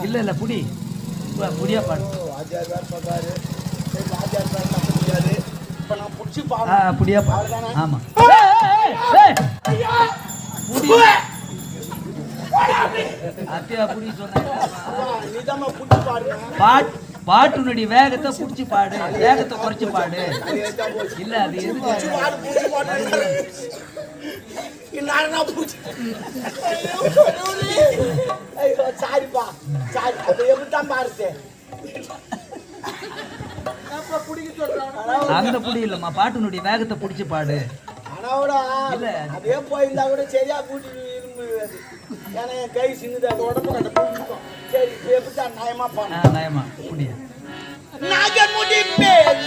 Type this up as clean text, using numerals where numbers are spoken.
இல்ல புடி புடியா பாடு. ஆச்சார் பேர் பக்காரு ஆச்சார் பேர் தப்ப முடியாது. இப்ப நான் புடிச்சு பாடு. புடியா பாடு. ஆமா புடி அத்தியா புடி சொன்ன நீதாம்மா புடிச்சு பாடுங்க. பாட்டுனுடைய வேகத்தை புடிச்சு பாடு, வேகத்தை குறைச்சு பாடு. இல்ல அது எதுக்கு சாரிப்பா சாரி அது எப்படித்தான் பாருச்சு அந்த புடி இல்லம்மா, பாட்டுனுடைய வேகத்தை புடிச்சு பாடு. அதே போயிருந்தா கூட சரியா கூட்டி இரும்புது. ஏன்னா என் கை சின்னது அது உடம்பு கட்ட போயிருக்கும். சரி எப்படித்தான் நயமா பாடு. நயமா புடியா நாகமுடி மேல்